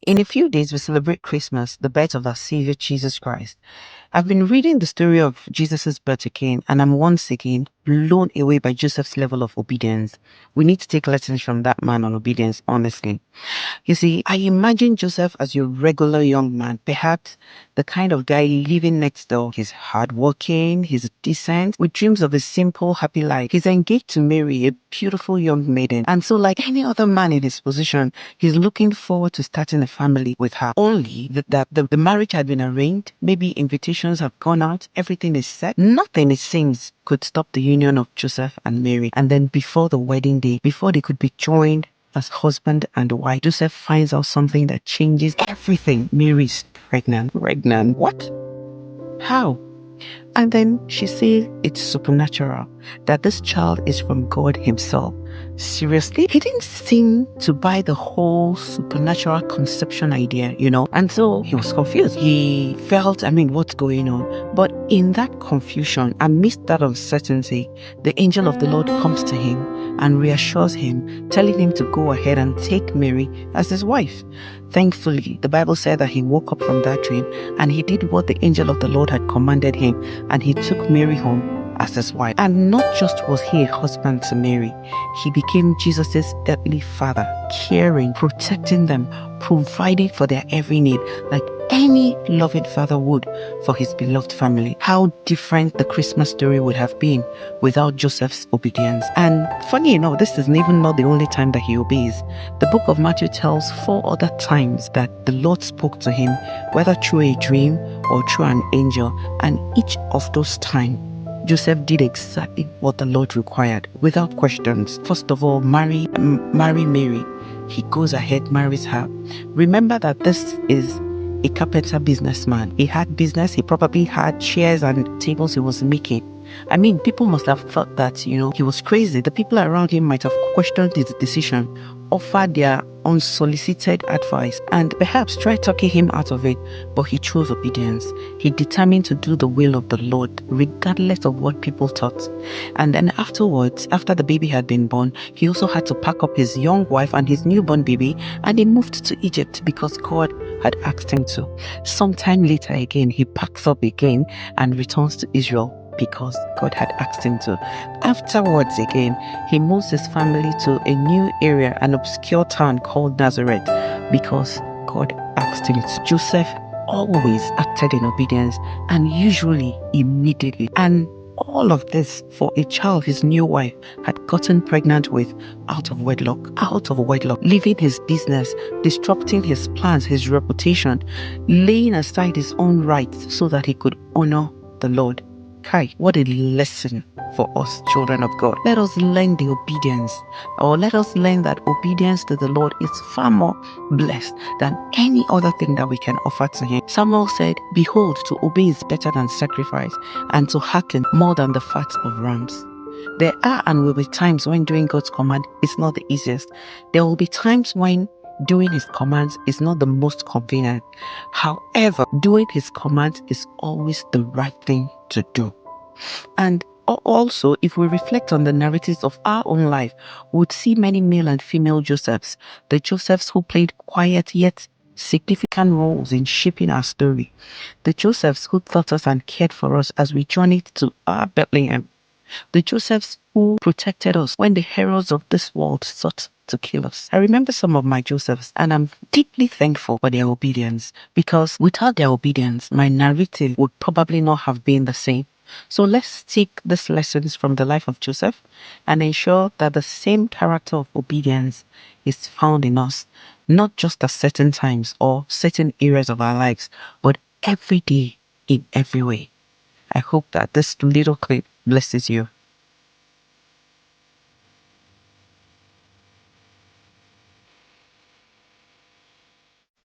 In a few days, we celebrate Christmas, the birth of our Savior Jesus Christ. I've been reading the story of Jesus' birth again, and I'm once again blown away by Joseph's level of obedience. We need to take lessons from that man on obedience, honestly. You see, I imagine Joseph as your regular young man, perhaps the kind of guy living next door. He's hardworking, he's decent, with dreams of a simple, happy life. He's engaged to Mary, a beautiful young maiden. And so, like any other man in his position, he's looking forward to starting a family with her. Only that the marriage had been arranged, maybe invitations have gone out, everything is set. Nothing, it seems, could stop the union of Joseph and Mary. And then before the wedding day, before they could be joined as husband and wife, Joseph finds out something that changes everything. Mary's pregnant. Pregnant? What? How? And then she says it's supernatural, that this child is from God Himself. Seriously? He didn't seem to buy the whole supernatural conception idea, and so he was confused. He felt, what's going on? But in that confusion, amidst that uncertainty, the angel of the Lord comes to him and reassures him, telling him to go ahead and take Mary as his wife. Thankfully, the Bible said that he woke up from that dream and he did what the angel of the Lord had commanded him, and he took Mary home as his wife. And not just was he a husband to Mary, he became Jesus' earthly father, caring, protecting them, providing for their every need, like any loving father would for his beloved family. How different the Christmas story would have been without Joseph's obedience. And funny enough, this is even not the only time that he obeys. The book of Matthew tells 4 other times that the Lord spoke to him, whether through a dream or through an angel, and each of those times Joseph did exactly what the Lord required, without questions. First of all, marry Mary. He goes ahead, marries her. Remember that this is a carpenter businessman. He had business. He probably had chairs and tables he was making. People must have thought that, he was crazy. The people around him might have questioned his decision, offered their unsolicited advice, and perhaps tried talking him out of it, but he chose obedience. He determined to do the will of the Lord, regardless of what people thought. And then afterwards, after the baby had been born, he also had to pack up his young wife and his newborn baby, and he moved to Egypt because God had asked him to. Sometime later again, he packs up again and returns to Israel because God had asked him to. Afterwards again, he moves his family to a new area, an obscure town called Nazareth, because God asked him to. Joseph always acted in obedience, and usually immediately. And all of this for a child his new wife had gotten pregnant with out of wedlock, leaving his business, disrupting his plans, his reputation, laying aside his own rights so that he could honor the Lord. Kai, what a lesson for us children of God. Let us learn the obedience, or let us learn that obedience to the Lord is far more blessed than any other thing that we can offer to Him. Samuel said, "Behold, to obey is better than sacrifice, and to hearken more than the fat of rams." There are and will be times when doing God's command is not the easiest. There will be times when doing His commands is not the most convenient. However, doing His commands is always the right thing to do. And also, if we reflect on the narratives of our own life, we would see many male and female Josephs, the Josephs who played quiet yet significant roles in shaping our story, the Josephs who taught us and cared for us as we journeyed to our Bethlehem, the Josephs who protected us when the heroes of this world sought to kill us. I remember some of my Josephs, and I'm deeply thankful for their obedience, because without their obedience, my narrative would probably not have been the same. So let's take these lessons from the life of Joseph and ensure that the same character of obedience is found in us, not just at certain times or certain areas of our lives, but every day in every way. I hope that this little clip blesses you.